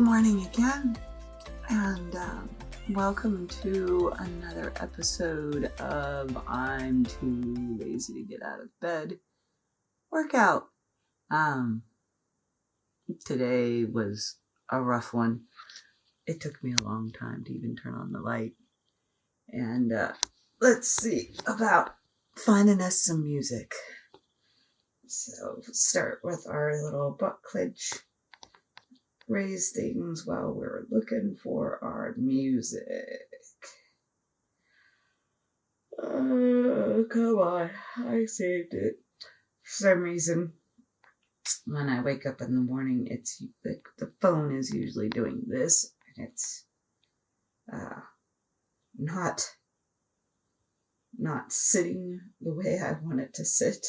morning again, and welcome to another episode of I'm Too Lazy to Get Out of Bed workout. Today was a rough one. It took me a long time to even turn on the light, and let's see about finding us some music. So start with our little butt clench. Raise things while we're looking for our music. Oh, come on. I saved it. For some reason, when I wake up in the morning, it's like the phone is usually doing this, and it's not sitting the way I want it to sit.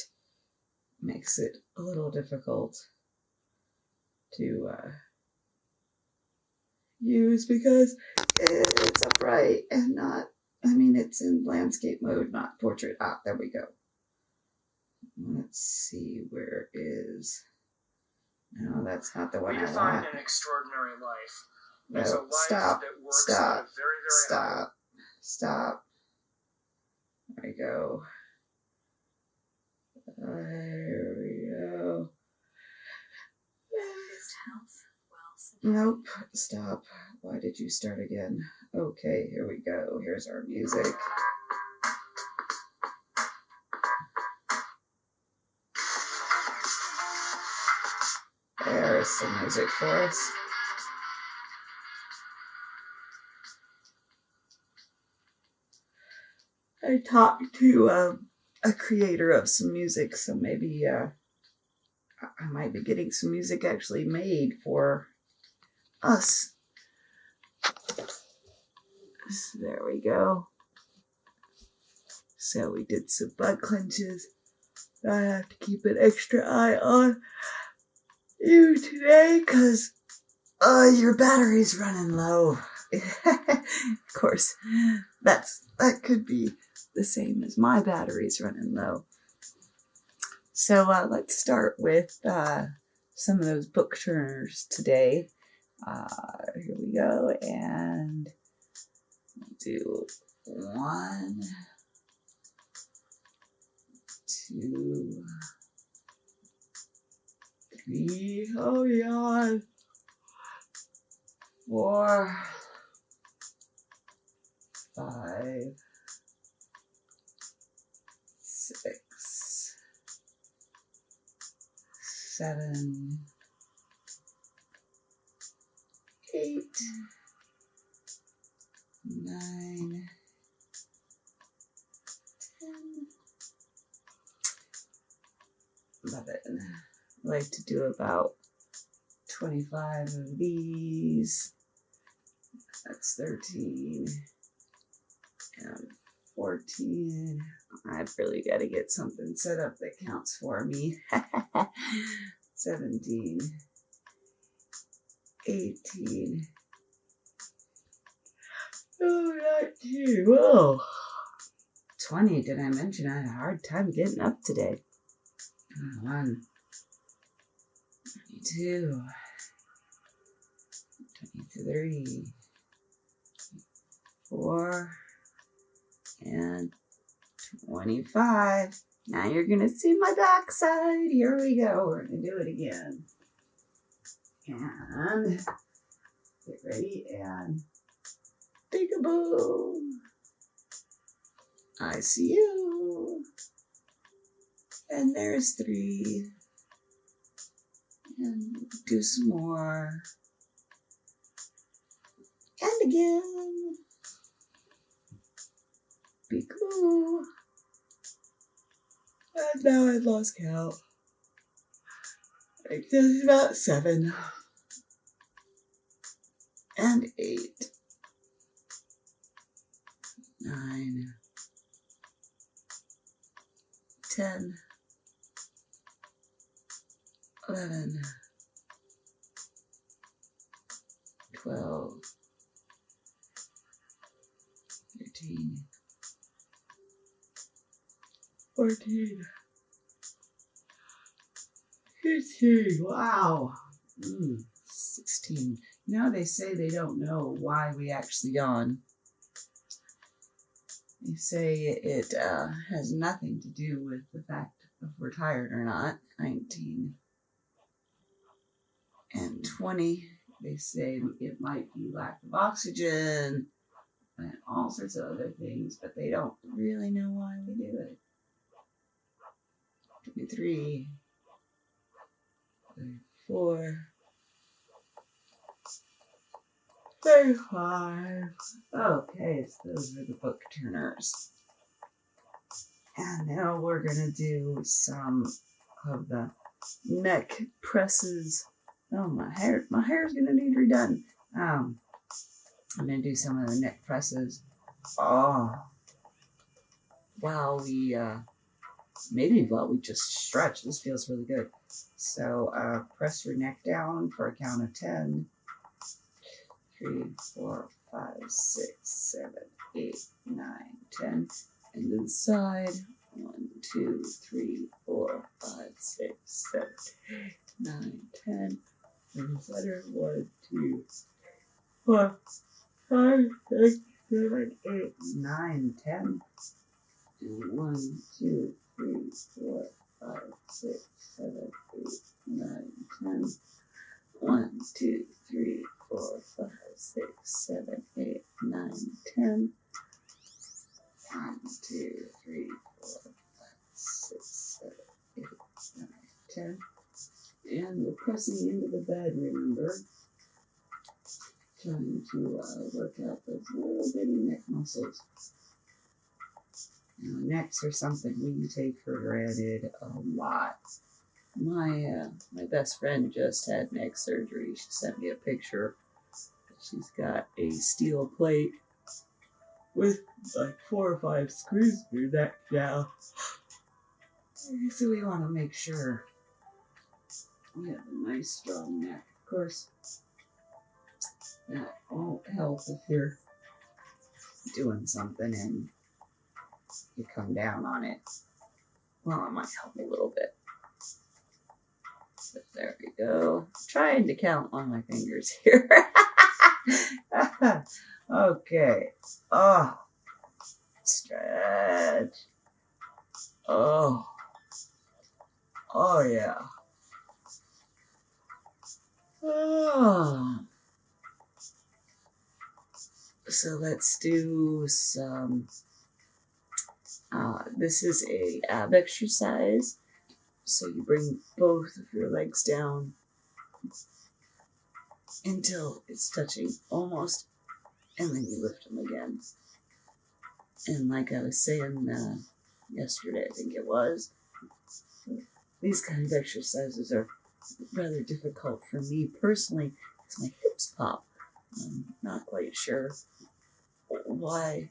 Makes it a little difficult to use because it's upright and it's in landscape mode, not portrait. There we go. Let's see, where is... No, that's not the one I want. We define an extraordinary life. It's a life that works at a very, very high... Stop. There we go. There we go. Nope, stop. Why did you start again? Okay, here we go. Here's our music. There's some music for us. I talked to a creator of some music, so maybe I might be getting some music actually made for us. So there we go. So we did some butt clenches. I have to keep an extra eye on you today because your battery's running low. Of course, that could be the same as my battery's running low. So let's start with some of those book turners today. Here we go, and we'll do 1, 2, 3, oh yeah, 4, 5, 6, 7, 8, 9, 10, 11. I like to do about 25 of these. That's 13 and 14. I've really got to get something set up that counts for me. 17, 18, 19, whoa, 20. Did I mention I had a hard time getting up today? 21, 22, 23, 24, and 25. Now you're going to see my backside. Here we go. We're going to do it again. And get ready and peekaboo. I see you. And there's 3. And do some more. And again. Peekaboo. And now I've lost count. I think there's about 7. And 8. 9. 10. 11. 12. 13. 14. 15. Wow. 16. Now they say they don't know why we actually yawn. They say it has nothing to do with the fact if we're tired or not. 19 and 20, they say it might be lack of oxygen and all sorts of other things, but they don't really know why we do it. 23, 34, 35. Okay, so those are the book turners. And now we're going to do some of the neck presses. Oh, my hair's going to need redone. I'm going to do some of the neck presses. Oh, while we just stretch. This feels really good. So press your neck down for a count of 10. 3, 4, 5, 6, 7, 8, 9, 10. And to the side. 1, 2, 3, 4, 5, 6, 7, 8, 9, 10. And the center. 1, 2, 4, 5, 6, 7, 8, 9, 10. And 1, 2, 3, 4, 5, 6, 7, 8, 9, 10. 1, 2, 3, 4, 5, 6, 7, 8, 9, 10. 1, 2, 3, 4, 5, 6, 7, 8, 9, 10. And we're pressing into the bed, remember? Trying to work out those little bitty neck muscles. Now, necks are something we take for granted a lot. My best friend just had neck surgery. She sent me a picture. She's got a steel plate with like 4 or 5 screws through that now. So we want to make sure we have a nice strong neck. Of course, that won't help if you're doing something and you come down on it. Well, it might help a little bit. But there we go. I'm trying to count on my fingers here. Okay. Oh, stretch. Oh yeah. Oh. So let's do some. This is a ab exercise. So you bring both of your legs down until it's touching almost, and then you lift them again. And like I was saying yesterday, I think it was, these kind of exercises are rather difficult for me personally because my hips pop. I'm not quite sure why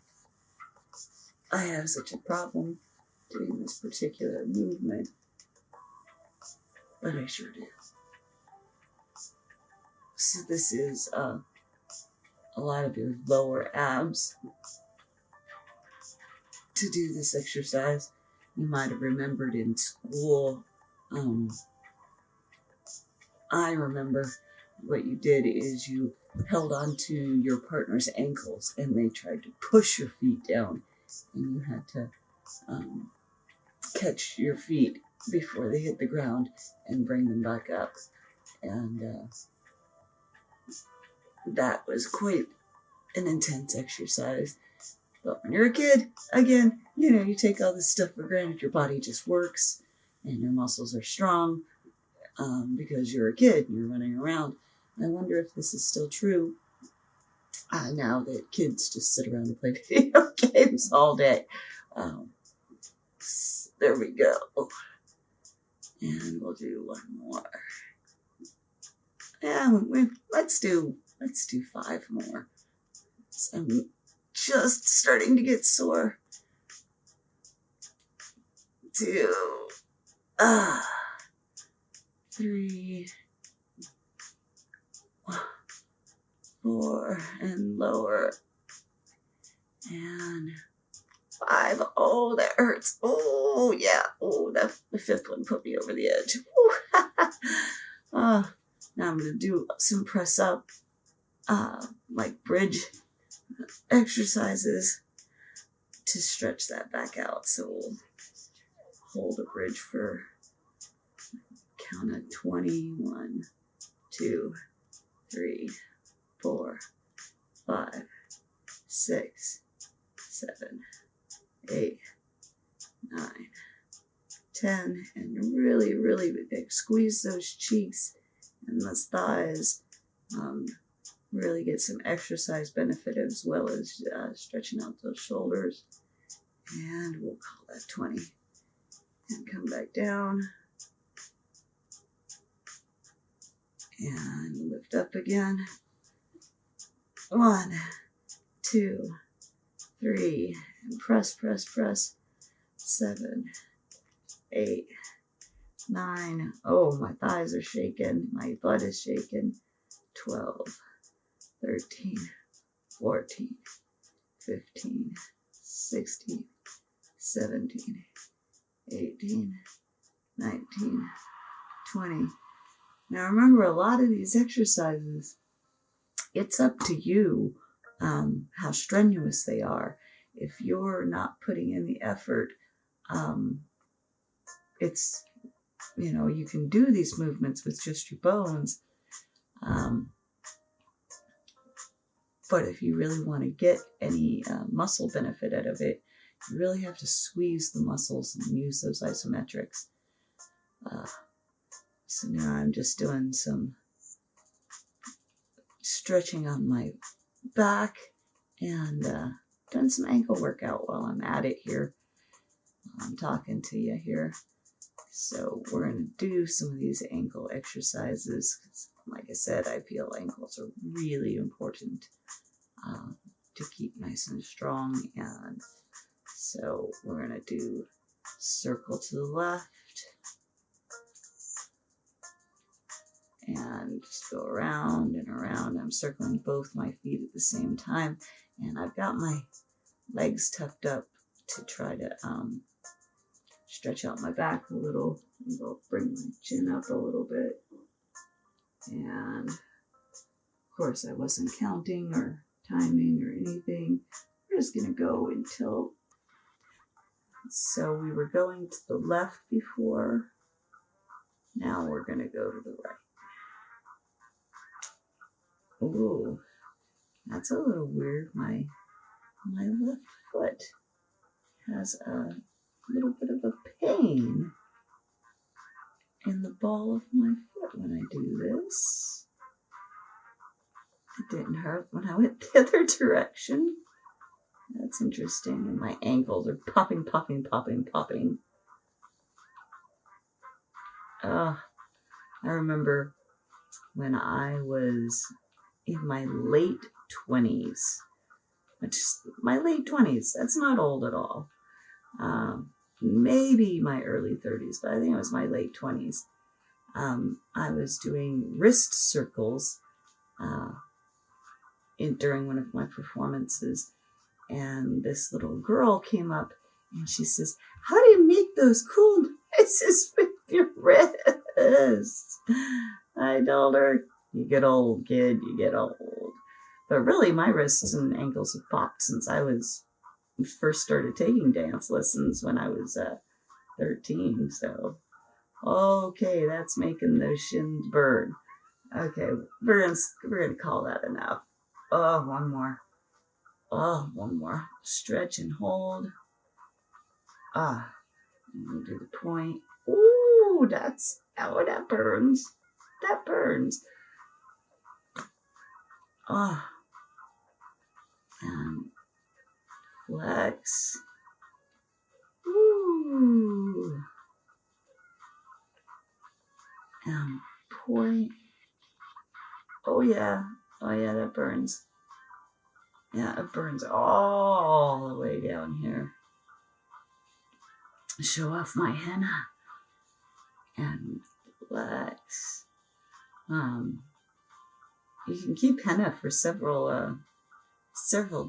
I have such a problem doing this particular movement, but I sure do. So this is a lot of your lower abs. To do this exercise, you might have remembered in school. I remember what you did is you held onto your partner's ankles and they tried to push your feet down, and you had to catch your feet before they hit the ground and bring them back up. And that was quite an intense exercise. But when you're a kid, again, you take all this stuff for granted. Your body just works and your muscles are strong because you're a kid and you're running around. I wonder if this is still true now that kids just sit around and play video games all day. There we go. And we'll do one more. Yeah, let's do 5 more. So I'm just starting to get sore. 2, 3, 4, and lower. And 5. Oh, that hurts. Oh, yeah. Oh, the 5th one put me over the edge. Now I'm going to do some press up. like bridge exercises to stretch that back out. So we'll hold a bridge for count of 21, 2, 3, 4, 5, 6, 7, 8, 9, 10, and really, really squeeze those cheeks and those thighs. Really get some exercise benefit as well as stretching out those shoulders. And we'll call that 20. And come back down. And lift up again. 1, 2, 3. And press, press, press. 7, 8, 9. Oh, my thighs are shaking. My butt is shaking. 12, 13, 14, 15, 16, 17, 18, 19, 20. Now remember, a lot of these exercises, it's up to you how strenuous they are. If you're not putting in the effort, it's, you can do these movements with just your bones. But if you really want to get any muscle benefit out of it, you really have to squeeze the muscles and use those isometrics. So now I'm just doing some stretching on my back and doing some ankle workout while I'm at it here. I'm talking to you here. So we're going to do some of these ankle exercises. Like I said, I feel ankles are really important to keep nice and strong. And so we're going to do circle to the left and just go around and around. I'm circling both my feet at the same time. And I've got my legs tucked up to try to stretch out my back a little. And I'll bring my chin up a little bit. And of course, I wasn't counting or timing or anything. We're just going to go until. So we were going to the left before. Now we're going to go to the right. Ooh, that's a little weird. My left foot has a little bit of a pain in the ball of my foot when I do this. It didn't hurt when I went the other direction. That's interesting. And my ankles are popping, popping, popping, popping. I remember when I was in my late 20s. My late 20s, that's not old at all. Maybe my early 30s, but I think it was my late 20s. I was doing wrist circles during one of my performances, and this little girl came up and she says, "How do you make those cool noises with your wrists?" I told her, "You get old, kid, you get old." But really, my wrists and ankles have popped since I first started taking dance lessons when I was 13. So, okay, that's making those shins burn. Okay, we're gonna call that enough. Oh, one more. One more. Stretch and hold. And we do the point. Ooh, that burns. That burns. And flex. Ooh. And point. Oh yeah, that burns. Yeah, it burns all the way down here. Show off my henna. And flex. You can keep henna for several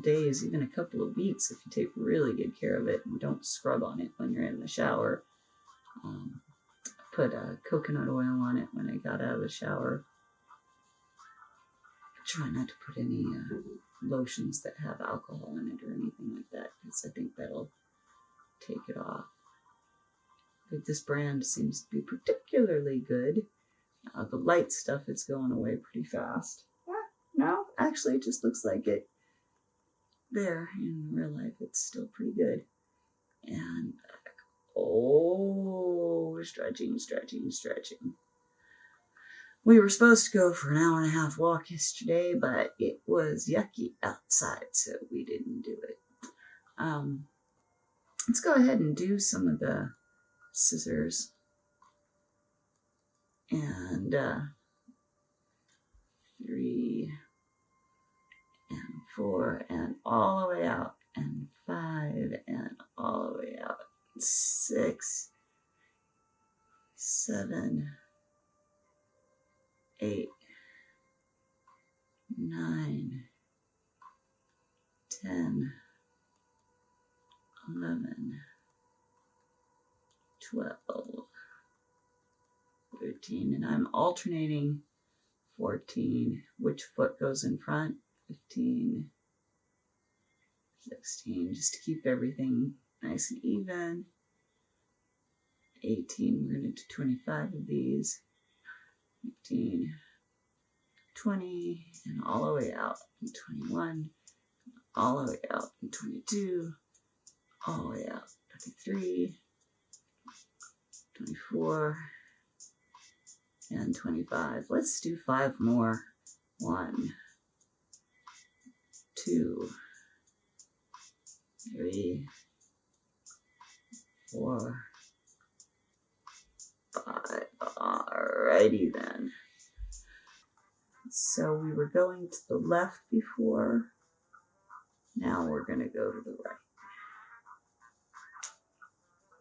days, even a couple of weeks, if you take really good care of it and don't scrub on it when you're in the shower. Put coconut oil on it when I got out of the shower. Try not to put any lotions that have alcohol in it or anything like that, because I think that'll take it off. But this brand seems to be particularly good. The light stuff is going away pretty fast. No, actually, it just looks like it. There, in real life, it's still pretty good. And stretching. We were supposed to go for an hour and a half walk yesterday, but it was yucky outside, so we didn't do it. Let's go ahead and do some of the scissors. And 3 and 4 and all the way out, and 5 and all the way out, 6, 7, 8, 9, 10, 11, 12, 13, and I'm alternating 14, which foot goes in front, 15, 16, just to keep everything nice and even, 18, we're going to do 25 of these, 19, 20, and all the way out, and 21, all the way out, and 22, all the way out, 23, 24, and 25. Let's do 5 more. 1, 2, 3, 4, 5. Alrighty then. So we were going to the left before. Now we're going to go to the right.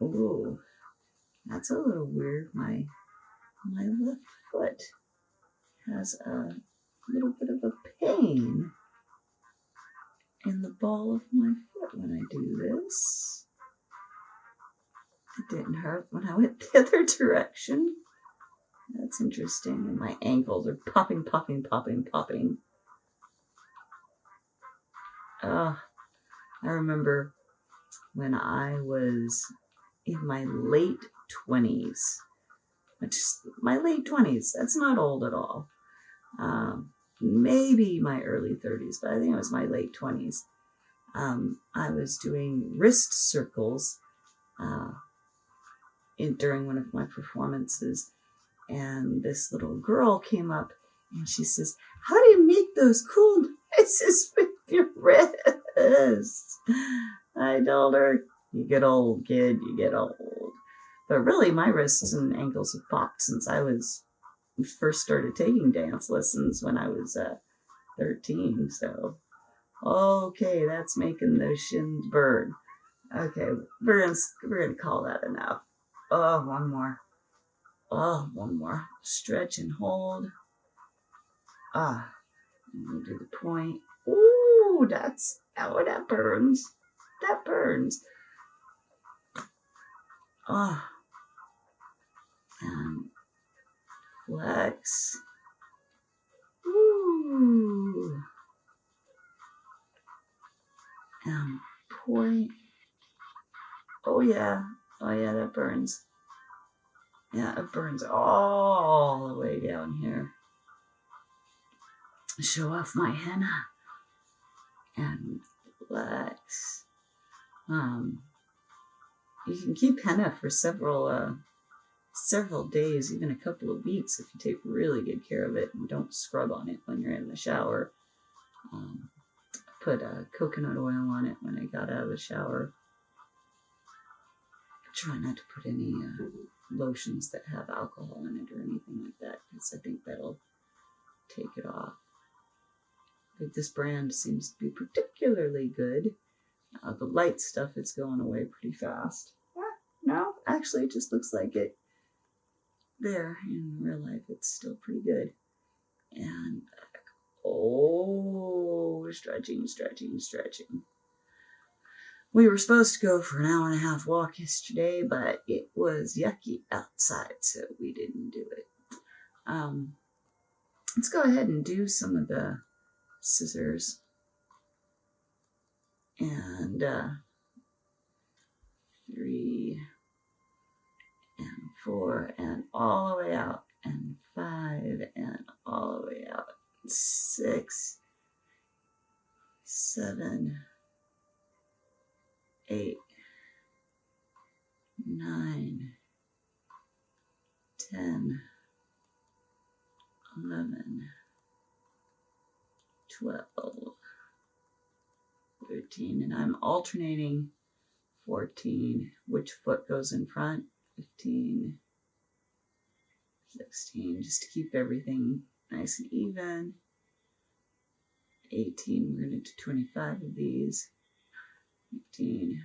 Ooh, that's a little weird. My left foot has a little bit of a pain in the ball of my foot when I do this. It didn't hurt when I went the other direction. That's interesting. And my ankles are popping. I remember when I was in my late 20s, my late 20s, that's not old at all. Maybe my early 30s, but I think it was my late 20s. I was doing wrist circles during one of my performances, and this little girl came up and she says, "How do you make those cool noises with your wrists?" I told her, "You get old, kid, you get old." But really, my wrists and ankles have popped since I first started taking dance lessons when I was 13. So, okay, that's making those shins burn. Okay, we're gonna call that enough. Oh, one more. Stretch and hold. And we'll do the point. Ooh, that burns. That burns. And flex. Ooh. And point. Oh yeah, that burns. Yeah, it burns all the way down here. Show off my henna. And flex. You can keep henna for several days, even a couple of weeks, if you take really good care of it and don't scrub on it when you're in the shower. Put coconut oil on it when I got out of the shower. Try not to put any lotions that have alcohol in it or anything like that, because I think that'll take it off. But this brand seems to be particularly good. The light stuff is going away pretty fast. No, actually, it just looks like it. There, in real life, it's still pretty good. And stretching. We were supposed to go for an hour and a half walk yesterday, but it was yucky outside, so we didn't do it. Let's go ahead and do some of the scissors, and 3 and 4 and all the way out, and 5 and all the way out, 6, 7, 8, 9, 10, 11, 12, 13, and I'm alternating 14, which foot goes in front, 15, 16, just to keep everything nice and even, 18, we're going to do 25 of these, 19,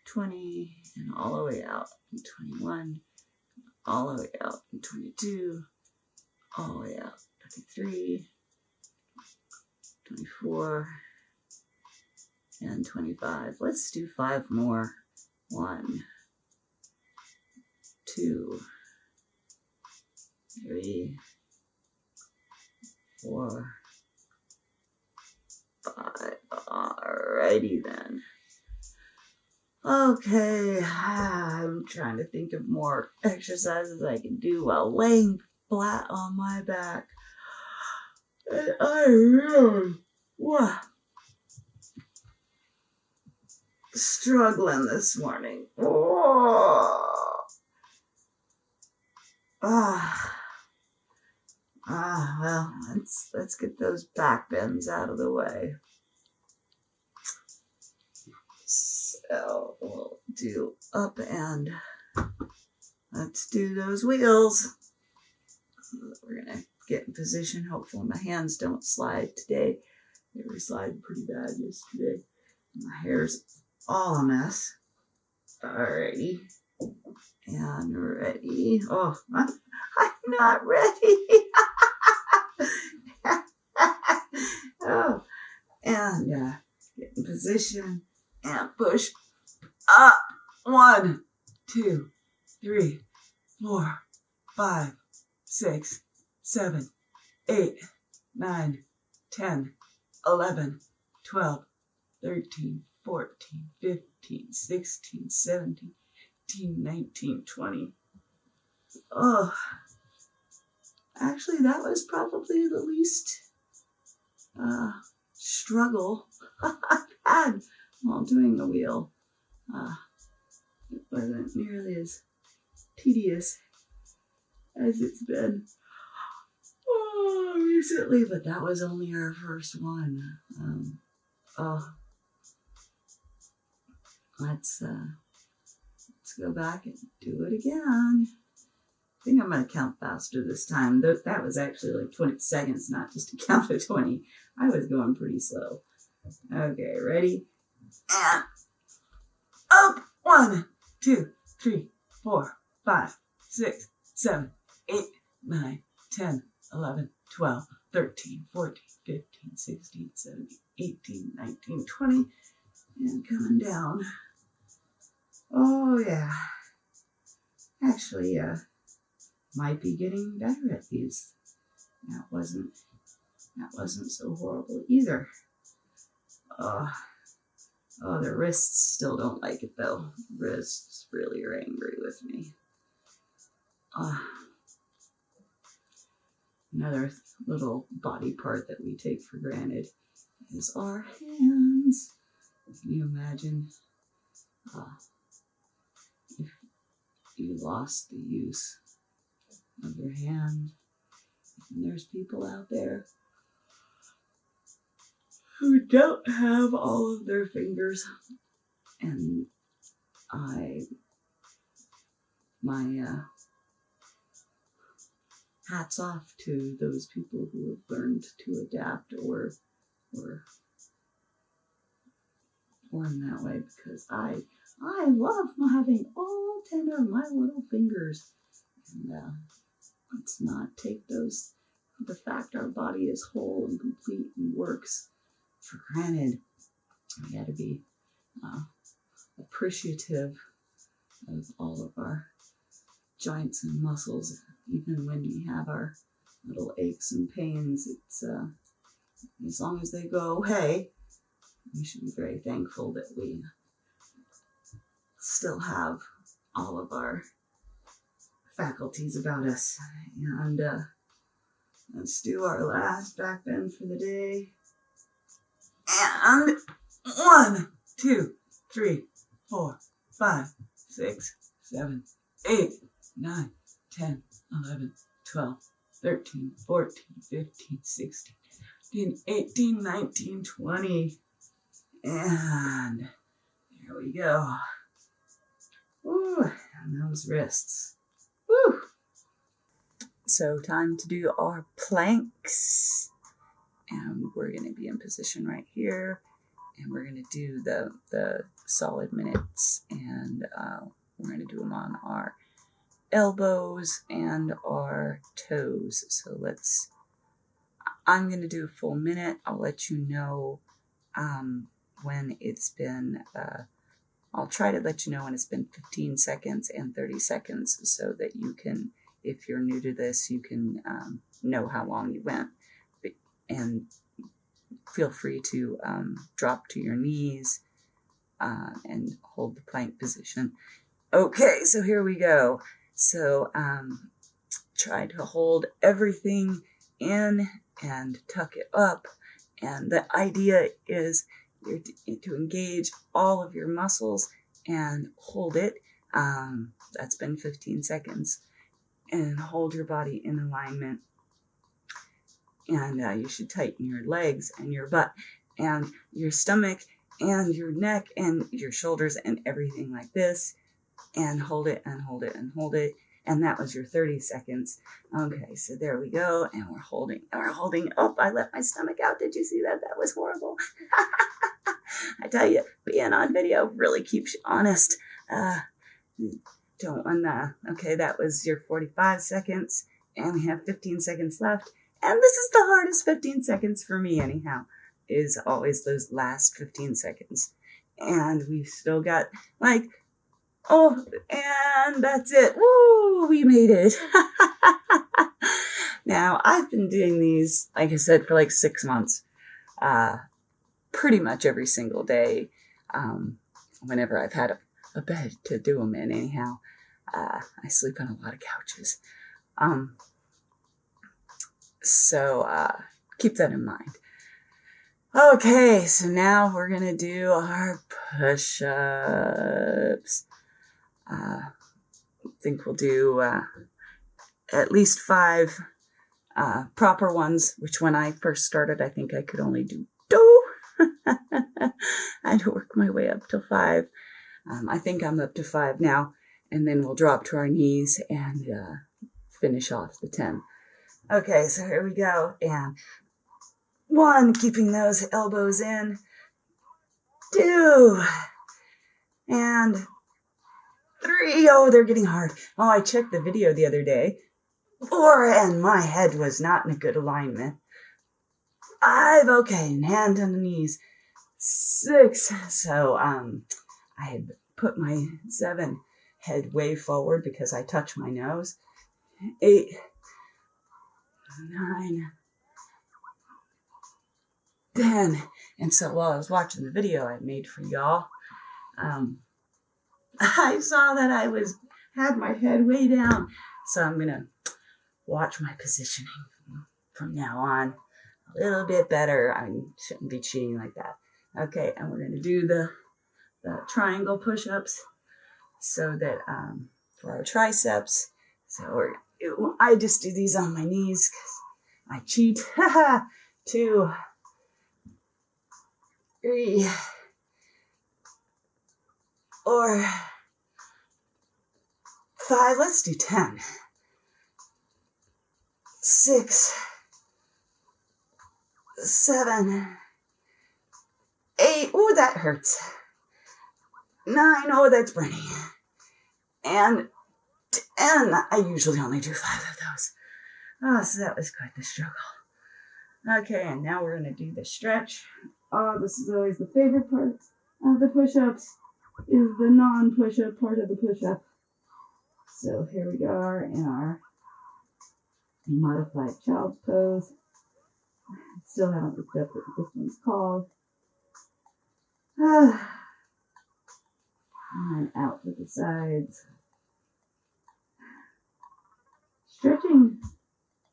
20, and all the way out, and 21, all the way out, and 22, all the way out, 23, 24, and 25. Let's do 5 more. 1, 2, 3, 4, 5. Alrighty then. Okay, I'm trying to think of more exercises I can do while laying flat on my back. And I really struggling this morning. Well, let's get those back bends out of the way. So we'll do up and let's do those wheels. We're gonna get in position. Hopefully my hands don't slide today. They were sliding pretty bad yesterday. My hair's all a mess. Alrighty. And ready. Oh, I'm not ready. Oh, and get in position and push up. 1, 2, 3, 4, 5, 6, 7, 8, 9, 10, 11, 12, 13, 14, 15, 16, 17, 18, 19, 20. Oh, actually, that was probably the least struggle I've had while doing the wheel. It wasn't nearly as tedious as it's been recently, but that was only our first one. Let's go back and do it again. I think I'm going to count faster this time. That was actually like 20 seconds, not just a count of 20. I was going pretty slow. Okay, ready? And up. 1, 2, 3, 4, 5, 6, 7, 8, 9, 10, 11, 12, 13, 14, 15, 16, 17, 18, 19, 20. And coming down. Oh, yeah. Actually, might be getting better at these. That wasn't so horrible either. Oh, the wrists still don't like it though. Wrists really are angry with me. Another little body part that we take for granted is our hands. Can you imagine if you lost the use of your hand? And there's people out there who don't have all of their fingers, and my hats off to those people who have learned to adapt or form that way, because I love having all 10 of my little fingers, and let's not take the fact our body is whole and complete and works for granted. We got to be appreciative of all of our joints and muscles, even when we have our little aches and pains. as long as they go away, we should be very thankful that we still have all of our faculties about us. And let's do our last back bend for the day. And 1, 2, 3, 4, 5, 6, 7, 8, 9, 10, 11, 12, 13, 14, 15, 16, 17, 18, 19, 20. And there we go. Woo, and those wrists. Woo. So time to do our planks. And we're going to be in position right here. And we're going to do the solid minutes. And we're going to do them on our elbows and our toes. So I'm going to do a full minute. I'll let you know when it's been, I'll try to let you know when it's been 15 seconds and 30 seconds so that you can, if you're new to this, you can know how long you went. And feel free to drop to your knees and hold the plank position. Okay, so here we go. So try to hold everything in and tuck it up. And the idea is to engage all of your muscles and hold it. That's been 15 seconds. And hold your body in alignment. And you should tighten your legs and your butt and your stomach and your neck and your shoulders and everything like this. And hold it and hold it and hold it. And that was your 30 seconds. Okay, so there we go. And we're holding. Oh, I let my stomach out. Did you see that? That was horrible. I tell you, being on video really keeps you honest. Okay, that was your 45 seconds. And we have 15 seconds left. And this is the hardest 15 seconds for me anyhow, is always those last 15 seconds. And we've still got and that's it. Woo, we made it. Now, I've been doing these, like I said, for 6 months, pretty much every single day, whenever I've had a bed to do them in anyhow. I sleep on a lot of couches. So keep that in mind. Okay, so now we're going to do our push-ups. I think we'll do at least 5 proper ones, which when I first started, I think I could only do 2. I had to work my way up to 5. I think I'm up to 5 now, and then we'll drop to our knees and finish off the 10. Okay, so here we go. And 1, keeping those elbows in. 2. And 3. Oh, they're getting hard. Oh, I checked the video the other day. 4, and my head was not in a good alignment. 5, okay, and hand on the knees. 6, so I had put my 7 head way forward because I touched my nose. 8, 9, 10. And so while I was watching the video I made for y'all, I saw that I had my head way down. So I'm going to watch my positioning from now on a little bit better. I shouldn't be cheating like that. Okay, and we're going to do the triangle push-ups so that for our triceps. So I just do these on my knees because I cheat. 2, 3, 4, 5. Let's do 10. 6, 7, 8. Oh, that hurts. 9. Oh, that's burning. And 10. I usually only do 5 of those. Oh, so that was quite the struggle. Okay, and now we're going to do the stretch. Oh, this is always the favorite part of the push-ups, is the non-push-up part of the push-up. So here we are in our modified child's pose. Let's still haven't looked up what this one's called. And out to the sides. Stretching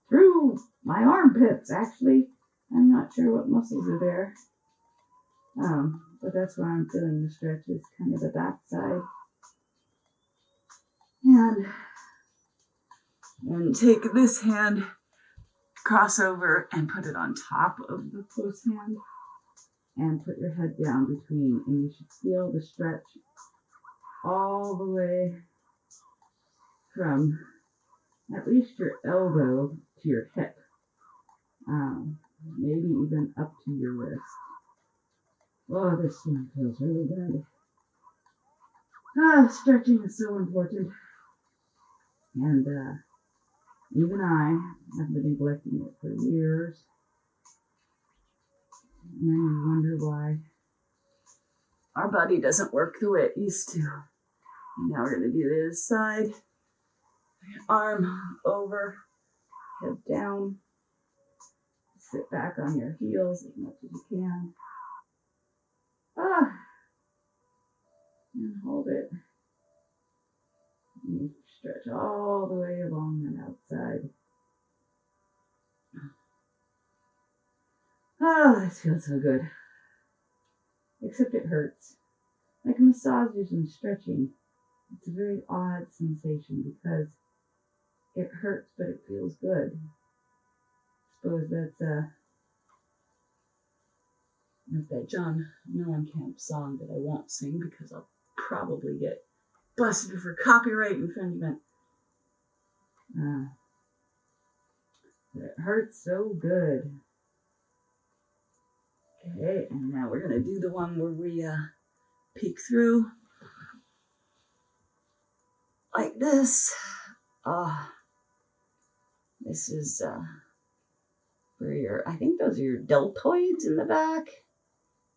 through my armpits, actually. I'm not sure what muscles are there. But that's where I'm feeling the stretch, is kind of the back side. And take this hand, cross over, and put it on top of the close hand. And put your head down between. And you should feel the stretch all the way from at least your elbow to your hip. Maybe even up to your wrist. Oh, this one feels really good. Stretching is so important. And even I have been neglecting it for years. And then you wonder why our body doesn't work the way it used to. And now we're going to do the other side. Arm over, head down. Sit back on your heels as much as you can. And hold it. And stretch all the way along that outside. This feels so good. Except it hurts. Like massages and stretching, it's a very odd sensation because it hurts, but it feels good. I suppose that's that John Mellencamp song that I won't sing because I'll probably get busted for copyright infringement. But it hurts so good. Okay, and now we're going to do the one where we peek through like this. This is for your, I think those are your deltoids in the back.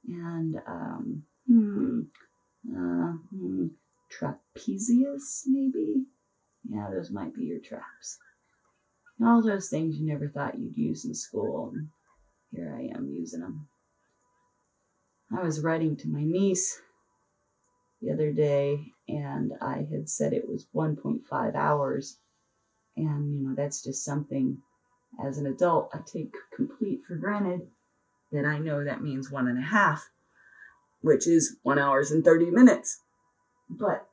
And trapezius, maybe? Yeah, those might be your traps. And all those things you never thought you'd use in school. And here I am using them. I was writing to my niece the other day, and I had said it was 1.5 hours. And, that's just something as an adult I take complete for granted, that I know that means 1.5, which is 1 hour and 30 minutes. But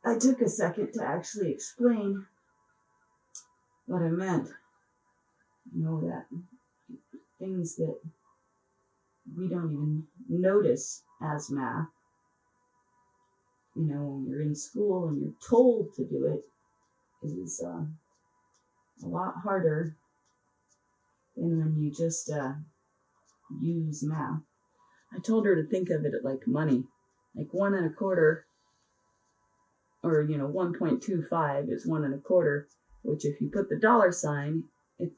I took a second to actually explain what I meant. That things that we don't even notice as math, when you're in school and you're told to do it, is a lot harder than when you just use math. I told her to think of it like money, like 1 1/4, or 1.25 is 1 1/4, which if you put the dollar sign, it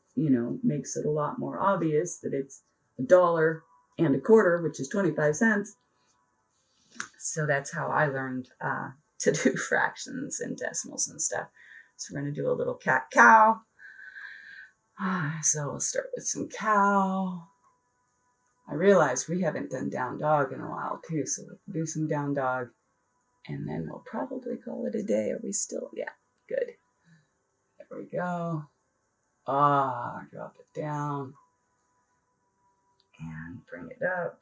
makes it a lot more obvious that it's $1.25, which is 25 cents. So that's how I learned to do fractions and decimals and stuff. So we're going to do a little cat-cow. So we'll start with some cow. I realize we haven't done down dog in a while too, so we'll do some down dog, and then we'll probably call it a day. Are we still? Yeah, good. There we go. Drop it down and bring it up.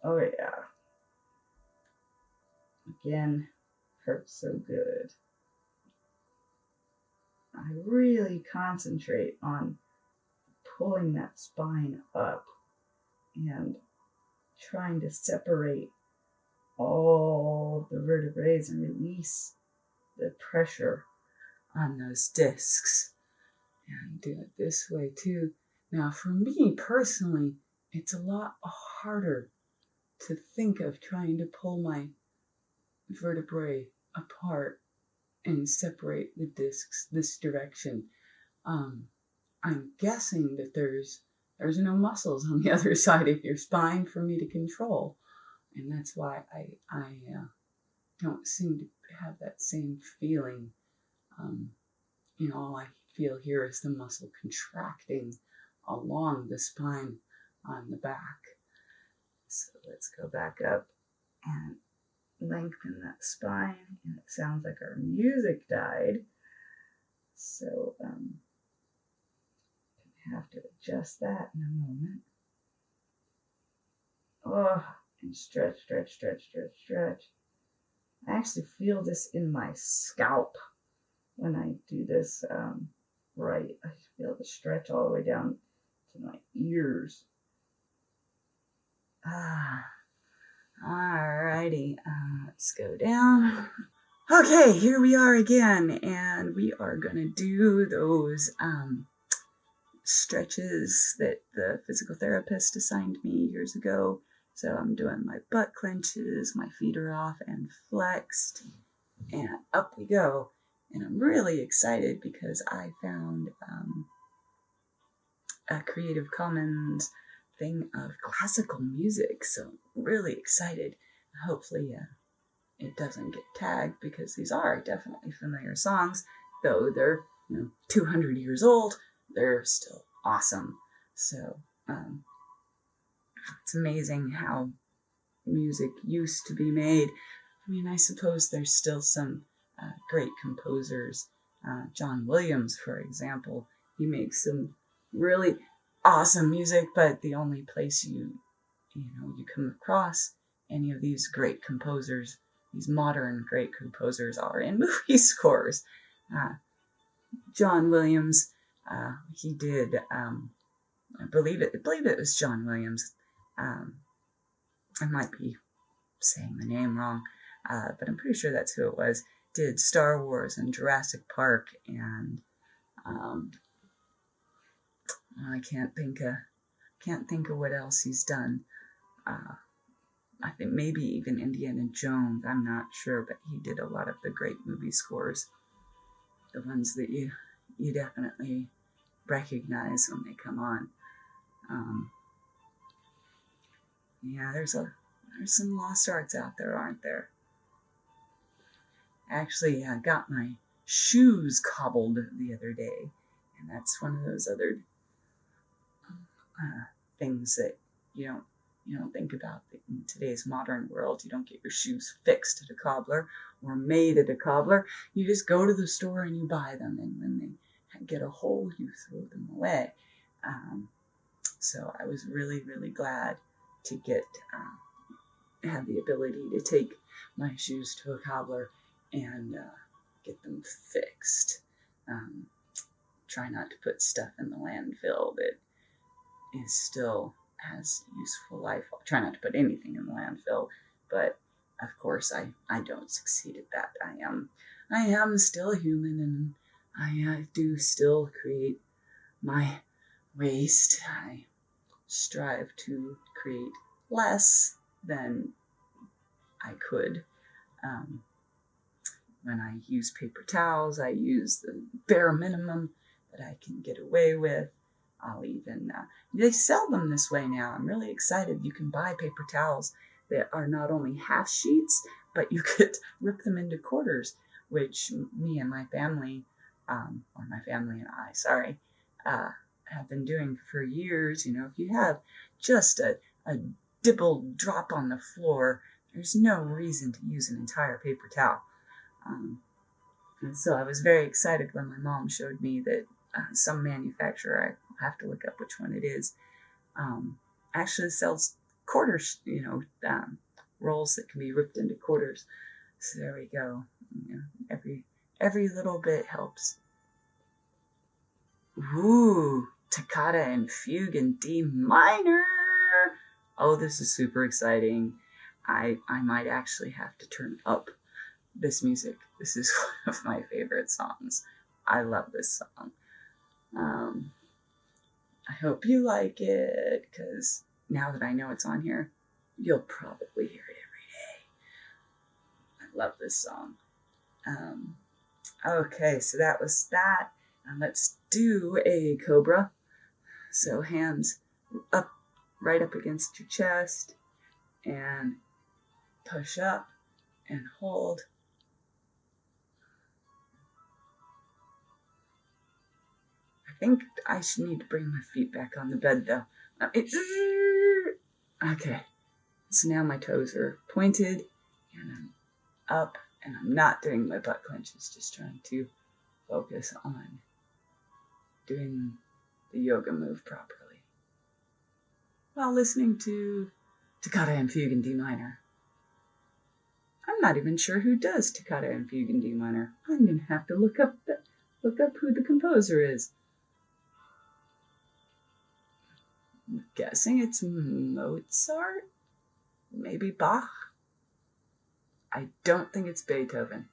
Oh yeah. Again, hurts so good. I really concentrate on pulling that spine up and trying to separate all the vertebrae and release the pressure on those discs. And do it this way too. Now, for me personally, it's a lot harder to think of trying to pull my vertebrae apart and separate the discs this direction. I'm guessing that there's no muscles on the other side of your spine for me to control, and that's why I don't seem to have that same feeling. All I feel here is the muscle contracting along the spine on the back. So let's go back up and lengthen that spine. And it sounds like our music died. So have to adjust that in a moment. Oh, and stretch. I actually feel this in my scalp when I do this right. I feel the stretch all the way down to my ears. Alrighty, let's go down. Okay, here we are again, and we are gonna do those stretches that the physical therapist assigned me years ago. So I'm doing my butt clenches, my feet are off and flexed, and up we go. And I'm really excited because I found a Creative Commons thing of classical music. So I'm really excited. Hopefully it doesn't get tagged, because these are definitely familiar songs, though they're 200 years old. They're still awesome. So it's amazing how music used to be made. I mean, I suppose there's still some great composers. John Williams, for example, he makes some really awesome music, but the only place you come across any of these great composers, these modern great composers, are in movie scores. John Williams, he did, I believe it was John Williams. I might be saying the name wrong, but I'm pretty sure that's who it was. Did Star Wars and Jurassic Park, and I can't think of what else he's done. I think maybe even Indiana Jones. I'm not sure, but he did a lot of the great movie scores, the ones that you definitely recognize when they come on. Yeah, there's some lost arts out there, aren't there? Actually, I got my shoes cobbled the other day, and that's one of those other things that you don't think about in today's modern world. You don't get your shoes fixed at a cobbler or made at a cobbler. You just go to the store and you buy them, and when they get a hole, you throw them away. So I was really, really glad to have the ability to take my shoes to a cobbler and get them fixed. Try not to put stuff in the landfill that is still has useful life. I'll try not to put anything in the landfill, but of course I don't succeed at that. I am still a human, and I do still create my waste. I strive to create less than I could. When I use paper towels, I use the bare minimum that I can get away with. I'll even, they sell them this way now. I'm really excited. You can buy paper towels that are not only half sheets, but you could rip them into quarters, which me and my family, or my family and I, have been doing for years. If you have just a dibble drop on the floor, there's no reason to use an entire paper towel. And so I was very excited when my mom showed me that some manufacturer, I have to look up which one it is, actually sells quarters, rolls that can be ripped into quarters. So there we go. Every little bit helps. Ooh, toccata and fugue in D minor. Oh, this is super exciting. I might actually have to turn up this music. This is one of my favorite songs. I love this song. I hope you like it, because now that I know it's on here, you'll probably hear it every day. I love this song. Okay, so that was that. And let's do a cobra. So hands up, right up against your chest, and push up and hold. think I should need to bring my feet back on the bed, though. Okay. So now my toes are pointed, and I'm up, and I'm not doing my butt clenches, just trying to focus on doing the yoga move properly while listening to Toccata and Fugue in D minor. I'm not even sure who does Toccata and Fugue in D minor. I'm going to have to look up who the composer is. I'm guessing it's Mozart? Maybe Bach? I don't think it's Beethoven.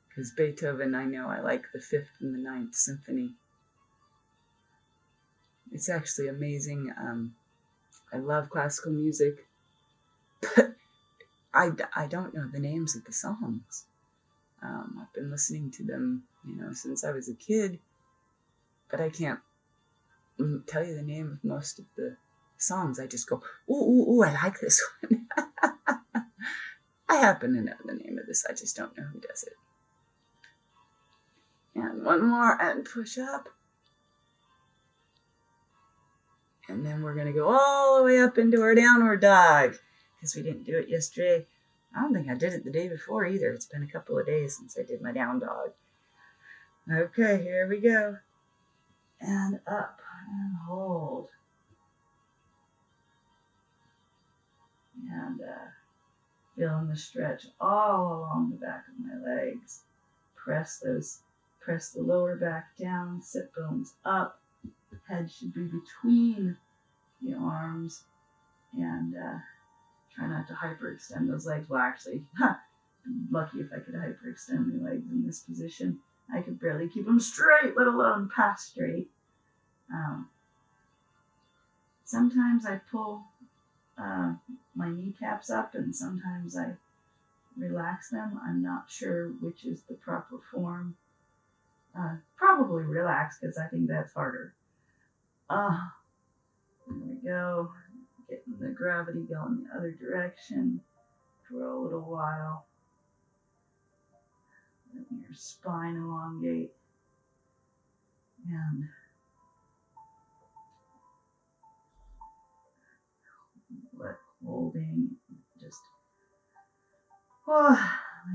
Because Beethoven, I know I like the 5th and the 9th Symphony. It's actually amazing. I love classical music, but I don't know the names of the songs. I've been listening to them, since I was a kid, but I can't tell you the name of most of the songs. I just go, ooh, I like this one. I happen to know the name of this, I just don't know who does it. And one more, and push up. And then we're going to go all the way up into our downward dog, because we didn't do it yesterday. I don't think I did it the day before either. It's been a couple of days since I did my down dog. Okay, here we go. And up, and hold. And feeling the stretch all along the back of my legs. Press the lower back down, sit bones up. Head should be between the arms, and try not to hyperextend those legs. Well, actually, I'm lucky if I could hyperextend my legs in this position. I could barely keep them straight, let alone past straight. Sometimes I pull my kneecaps up, and sometimes I relax them. I'm not sure which is the proper form. Probably relax, because I think that's harder. There we go. Getting the gravity going the other direction for a little while. Letting your spine elongate. And holding, just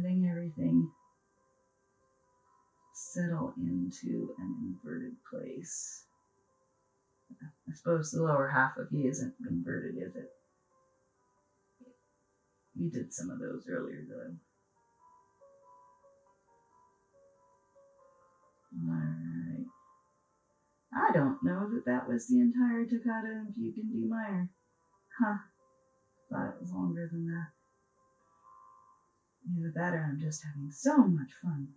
letting everything settle into an inverted place. I suppose the lower half of you isn't inverted, is it? We did some of those earlier, though. Alright. I don't know that was the entire Toccata and Fugue in D minor. Thought it was longer than that. Either that or I'm just having so much fun.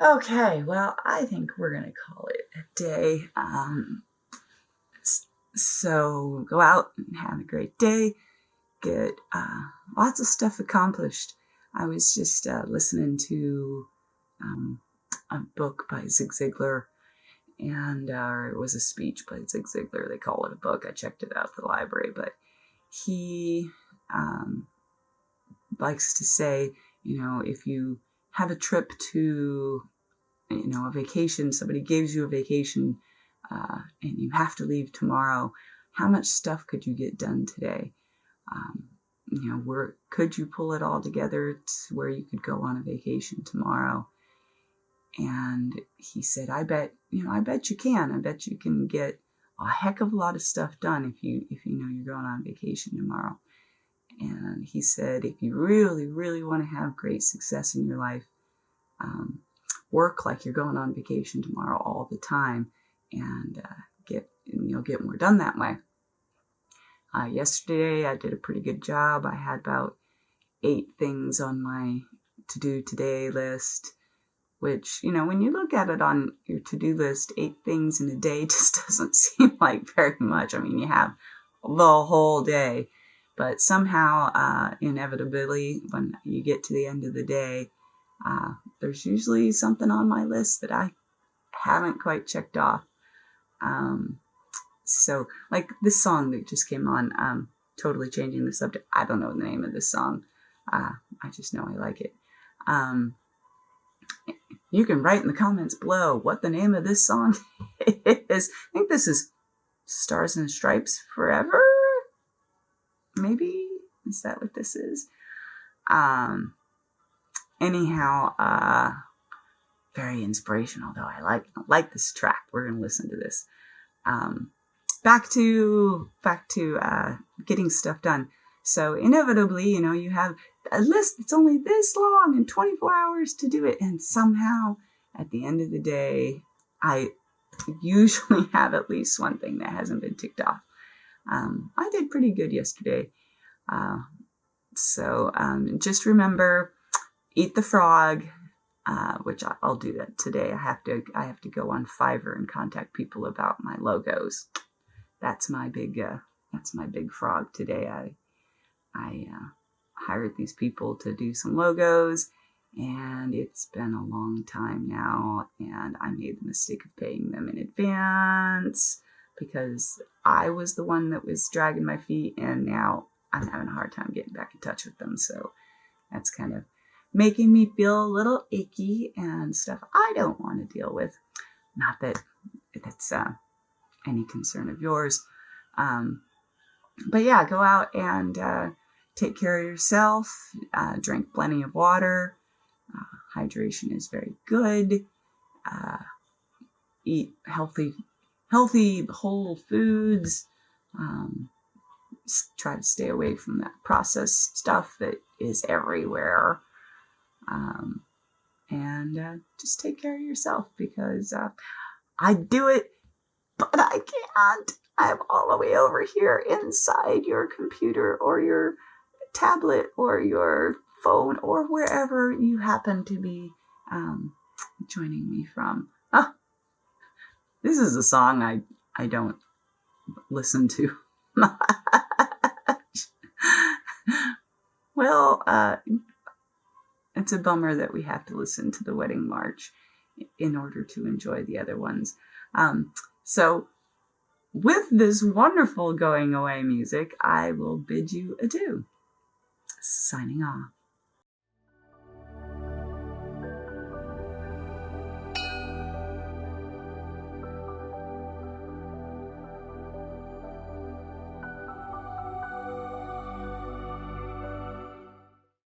Okay, well, I think we're going to call it a day. So go out and have a great day. Get lots of stuff accomplished. I was just listening to a book by Zig Ziglar, and it was a speech by Zig Ziglar. They call it a book. I checked it out at the library, but he likes to say, if you have a trip to, a vacation, somebody gives you a vacation, and you have to leave tomorrow, how much stuff could you get done today? Could you pull it all together to where you could go on a vacation tomorrow? And he said, I bet you can. I bet you can get a heck of a lot of stuff done if you know you're going on vacation tomorrow. And he said, if you really, really want to have great success in your life, work like you're going on vacation tomorrow all the time, and you'll get more done that way. Yesterday, I did a pretty good job. I had about 8 things on my to-do today list, which, when you look at it on your to-do list, 8 things in a day just doesn't seem like very much. I mean, you have the whole day, but somehow, inevitably, when you get to the end of the day, there's usually something on my list that I haven't quite checked off. So, like this song that just came on, totally changing the subject. I don't know the name of this song. I just know I like it. You can write in the comments below what the name of this song is. I think this is Stars and Stripes Forever. Maybe? Is that what this is? Anyhow, very inspirational though. I like this track. We're gonna listen to this. Back to getting stuff done. So inevitably, you have a list that's only this long and 24 hours to do it. And somehow at the end of the day, I usually have at least one thing that hasn't been ticked off. I did pretty good yesterday. So just remember, eat the frog, which I'll do that today. I have to go on Fiverr and contact people about my logos. That's my big frog today. I hired these people to do some logos, and it's been a long time now, and I made the mistake of paying them in advance because I was the one that was dragging my feet, and now I'm having a hard time getting back in touch with them. So that's kind of making me feel a little icky and stuff I don't want to deal with. Not that it's any concern of yours. But yeah, go out and take care of yourself. Drink plenty of water. Hydration is very good. Eat healthy whole foods. Try to stay away from that processed stuff that is everywhere. And just take care of yourself, because I do it, but I can't. I'm all the way over here inside your computer or your tablet or your phone or wherever you happen to be joining me from. This is a song I don't listen to much. Well, it's a bummer that we have to listen to the Wedding March in order to enjoy the other ones. So with this wonderful going away music, I will bid you adieu. Signing off.